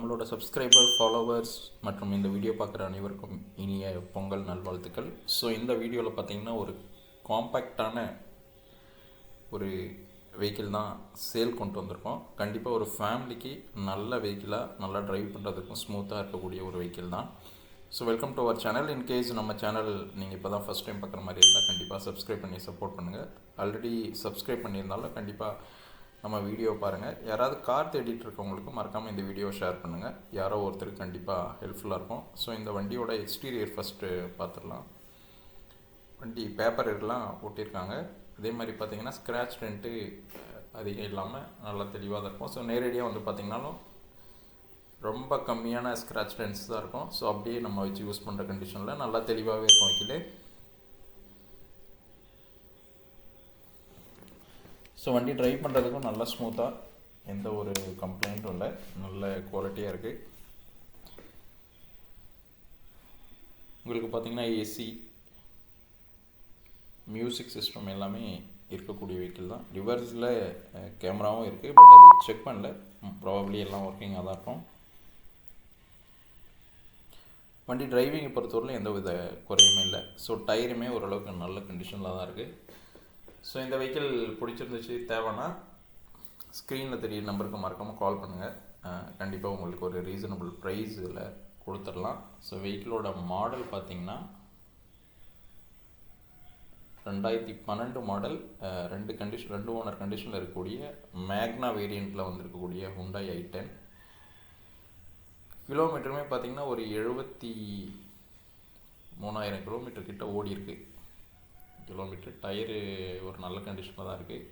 நம்மளோட subscriber followers மற்றும் இந்த வீடியோ பார்க்குற அனைவருக்கும் இனிய பொங்கல் நல்வாழ்த்துக்கள். ஸோ இந்த வீடியோவில் பார்த்திங்கன்னா ஒரு காம்பேக்டான ஒரு வெஹிக்கிள் தான் சேல் கொண்டு வந்திருக்கோம். கண்டிப்பாக ஒரு ஃபேமிலிக்கு நல்ல வெஹிக்கிளாக நல்லா ட்ரைவ் பண்ணுறதுக்கும் ஸ்மூத்தாக இருக்கக்கூடிய ஒரு வெஹிக்கிள் தான். So welcome to our channel. In case நம்ம சேனல் நீங்கள் இப்போ தான் ஃபஸ்ட் டைம் பார்க்குற மாதிரி இருந்தால் கண்டிப்பாக சப்ஸ்கிரைப் பண்ணி சப்போர்ட் பண்ணுங்கள். ஆல்ரெடி சப்ஸ்கிரைப் பண்ணியிருந்தாலும் கண்டிப்பாக நம்ம வீடியோ பாருங்கள். யாராவது கார் தேடிட்டு இருக்கவங்களுக்கு மறக்காமல் இந்த வீடியோ ஷேர் பண்ணுங்கள். யாரோ ஒருத்தருக்கு கண்டிப்பாக ஹெல்ப்ஃபுல்லாக இருக்கும். ஸோ இந்த வண்டியோட எக்ஸ்டீரியர் ஃபஸ்ட்டு பார்த்துடலாம். வண்டி பேப்பர் எல்லாம் ஒட்டியிருக்காங்க. அதே மாதிரி பார்த்திங்கன்னா ஸ்க்ராட்ச் டென்ட்டு அதிகம் இல்லாமல் நல்லா தெளிவாக தான் இருக்கும். ஸோ நேரடியாக வந்து பார்த்திங்கனாலும் ரொம்ப கம்மியான ஸ்க்ராட்ச் டென்ட்ஸ் தான் இருக்கும். ஸோ அப்படியே நம்ம வச்சு யூஸ் பண்ணுற கண்டிஷனில் நல்லா தெளிவாகவே இருக்கும் வைக்கலே. ஸோ வண்டி ட்ரைவ் பண்ணுறதுக்கும் நல்லா ஸ்மூத்தாக, எந்த ஒரு கம்ப்ளைண்ட்டும் இல்லை, நல்ல குவாலிட்டியாக இருக்குது. உங்களுக்கு பார்த்திங்கன்னா ஏசி, மியூசிக் சிஸ்டம் எல்லாமே இருக்கக்கூடிய வெஹிக்கிள் தான். ரிவர்ஸில் கேமராவும் இருக்குது, பட் அது செக் பண்ணல. ப்ராபப்ளி எல்லாம் ஒர்க்கிங்காக தான் இருக்கும். வண்டி டிரைவிங்கை பொறுத்தவரையிலும் எந்த வித குறையுமே இல்லை. ஸோ டயருமே ஓரளவுக்கு நல்ல கண்டிஷனில் தான் இருக்குது. ஸோ இந்த வெஹிக்கிள் பிடிச்சிருந்துச்சு, தேவைன்னா ஸ்க்ரீனில் தெரிய நம்பருக்கு மறக்காமல் கால் பண்ணுங்கள். கண்டிப்பாக உங்களுக்கு ஒரு ரீசனபிள் ப்ரைஸில் கொடுத்துடலாம். ஸோ வெஹிக்கிளோட மாடல் பார்த்திங்கன்னா 2012 மாடல், ரெண்டு ஓனர் கண்டிஷனில் இருக்கக்கூடிய மேக்னா வேரியண்ட்டில் வந்திருக்கக்கூடிய ஹுண்டாய் i10. கிலோமீட்டருமே பார்த்திங்கன்னா ஒரு 73,000 கிலோமீட்டர் கிட்ட ஓடி இருக்கு. கிலோமீட்டர் டயரு ஒரு நல்ல கண்டிஷனில் தான் இருக்குது.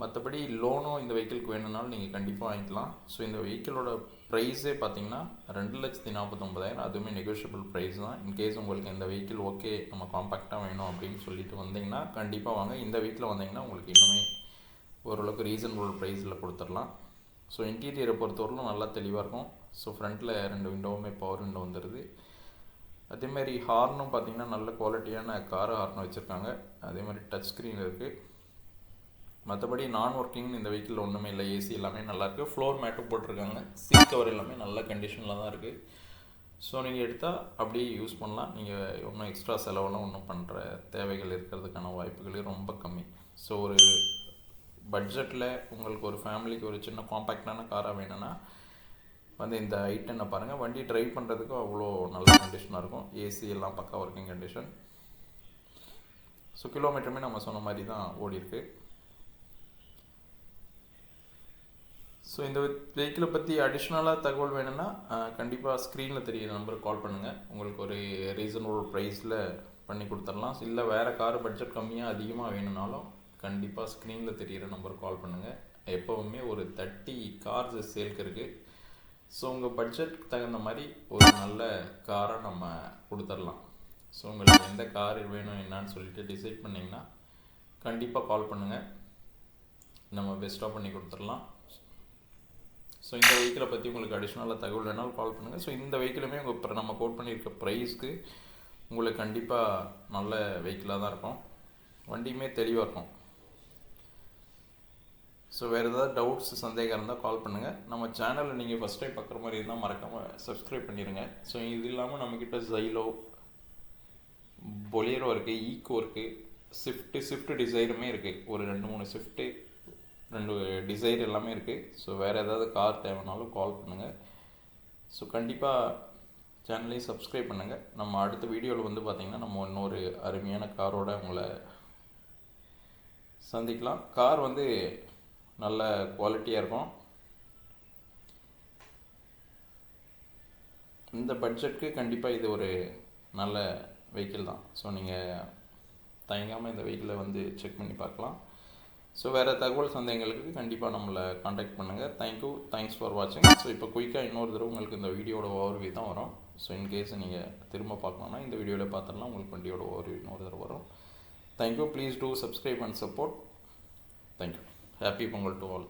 மற்றபடி லோனும் இந்த வெஹிக்கிளுக்கு வேணும்னாலும் நீங்கள் கண்டிப்பாக வாங்கிக்கலாம். ஸோ இந்த வெஹிக்கிளோட ப்ரைஸே பார்த்தீங்கன்னா 2,49,000. அதுவுமே நெகோஷியபிள் ப்ரைஸ் தான். இன்கேஸ் உங்களுக்கு இந்த வெஹிக்கிள் ஓகே, நம்ம காம்பேக்டாக வேணும் அப்படின்னு சொல்லிட்டு வந்தீங்கன்னா கண்டிப்பாக வாங்க. இந்த வீட்டில் வந்தீங்கன்னா உங்களுக்கு இன்னுமே ஓரளவுக்கு ரீசனபிள் ப்ரைஸில் கொடுத்துடலாம். ஸோ இன்டீரியரை பொறுத்தவரையிலும் நல்லா தெளிவாக இருக்கும். ஸோ ஃப்ரண்ட்டில் 2 விண்டோவுமே பவர் விண்டோ வந்துடுது. அதேமாதிரி ஹார்னும் பார்த்திங்கன்னா நல்ல குவாலிட்டியான கார் ஹார்ன் வச்சுருக்காங்க. அதே மாதிரி டச் ஸ்க்ரீன் இருக்குது. மற்றபடி நான் ஒர்க்கிங்னு இந்த வெஹிக்கிள் ஒன்றுமே இல்லை. ஏசி எல்லாமே நல்லாயிருக்கு. ஃப்ளோர் மேட்டும் போட்டிருக்காங்க. சீட் கவர் எல்லாமே நல்ல கண்டிஷனில் தான் இருக்குது. ஸோ நீங்கள் எடுத்தால் அப்படியே யூஸ் பண்ணலாம். நீங்கள் ஒன்றும் எக்ஸ்ட்ரா செலவெல்லாம் ஒன்றும் பண்ணுற தேவைகள் இருக்கிறதுக்கான வாய்ப்புகளே ரொம்ப கம்மி. ஸோ ஒரு பட்ஜெட்டில் உங்களுக்கு ஒரு ஃபேமிலிக்கு ஒரு சின்ன காம்பேக்டான காராக வேணும்னா வந்து இந்த i10 பாருங்கள். வண்டி ட்ரைவ் பண்ணுறதுக்கு அவ்வளோ நல்ல கண்டிஷனாக இருக்கும். ஏசி எல்லாம் பக்கா ஒர்க்கிங் கண்டிஷன். ஸோ கிலோமீட்டருமே நம்ம சொன்ன மாதிரி தான் ஓடி இருக்கு. ஸோ இந்த வெஹிக்கிளை பற்றி அடிஷ்னலாக தகவல் வேணும்னா கண்டிப்பாக ஸ்க்ரீனில் தெரியிற நம்பருக்கு கால் பண்ணுங்கள். உங்களுக்கு ஒரு ரீசனபிள் ப்ரைஸில் பண்ணி கொடுத்துடலாம். இல்லை வேறு கார் பட்ஜெட் கம்மியாக அதிகமாக வேணும்னாலும் கண்டிப்பாக ஸ்க்ரீனில் தெரிகிற நம்பருக்கு கால் பண்ணுங்கள். எப்போவுமே ஒரு 30 கார்ஸ் சேல்க்கு இருக்குது. ஸோ உங்கள் பட்ஜெட்டுக்கு தகுந்த மாதிரி ஒரு நல்ல காரை நம்ம கொடுத்துடலாம். ஸோ உங்களுக்கு எந்த கார் வேணும் என்னான்னு சொல்லிட்டு டிசைட் பண்ணிங்கன்னா கண்டிப்பாக கால் பண்ணுங்கள். நம்ம பெஸ்ட்டாக பண்ணி கொடுத்துடலாம். ஸோ இந்த வெஹிக்கிளை பற்றி உங்களுக்கு அடிஷ்னலாக தகவல் வேணாலும் கால் பண்ணுங்கள். ஸோ இந்த வெஹிக்கிளுமே உங்கள் நம்ம கோட் பண்ணியிருக்க ப்ரைஸ்க்கு உங்களுக்கு கண்டிப்பாக நல்ல வெஹிக்கிளாக தான் இருக்கும். வண்டியுமே தெளிவாக இருக்கும். ஸோ வேறு ஏதாவது டவுட்ஸ் சந்தேகம் இருந்தால் கால் பண்ணுங்கள். நம்ம சேனலில் நீங்கள் ஃபஸ்ட் டைம் பார்க்குற மாதிரி இருந்தால் மறக்காமல் சப்ஸ்கிரைப் பண்ணிடுங்க. ஸோ இது இல்லாமல் நம்மக்கிட்ட ஜைலோ, பொலேரோ இருக்குது, ஈக்கோ இருக்குது, ஸ்விஃப்ட் டிசைருமே இருக்குது. ஒரு 2-3 ஸ்விஃப்ட்டு, 2 டிசைர் எல்லாமே இருக்குது. ஸோ வேறு ஏதாவது கார் தேவைனாலும் கால் பண்ணுங்கள். ஸோ கண்டிப்பாக சேனலையும் சப்ஸ்கிரைப் பண்ணுங்கள். நம்ம அடுத்த வீடியோவில் வந்து பார்த்திங்கன்னா நம்ம இன்னொரு அருமையான காரோட உங்களை சந்திக்கலாம். கார் வந்து நல்ல குவாலிட்டியாக இருக்கும். இந்த பட்ஜெட்டுக்கு கண்டிப்பாக இது ஒரு நல்ல வெஹிக்கிள் தான். ஸோ நீங்கள் தயங்காமல் இந்த வெஹிக்கிளை வந்து செக் பண்ணி பார்க்கலாம். ஸோ வேறு தகவல் சந்தேகங்களுக்கு கண்டிப்பாக நம்மளை காண்டாக்ட் பண்ணுங்கள். தேங்க்ஸ் ஃபார் வாட்சிங். ஸோ இப்போ குயிக்காக இன்னொரு தடவை உங்களுக்கு இந்த வீடியோட ஓவர்வியூ தான் வரும். ஸோ இன்கேஸ் நீங்கள் திரும்ப பார்க்கணுன்னா இந்த வீடியோவில் பார்த்துடலாம். உங்களுக்கு வண்டியோட ஓவர்வியூ இன்னொரு தடவை வரும். Thank you. Please do subscribe and support. Thank you. Happy Pongal to all.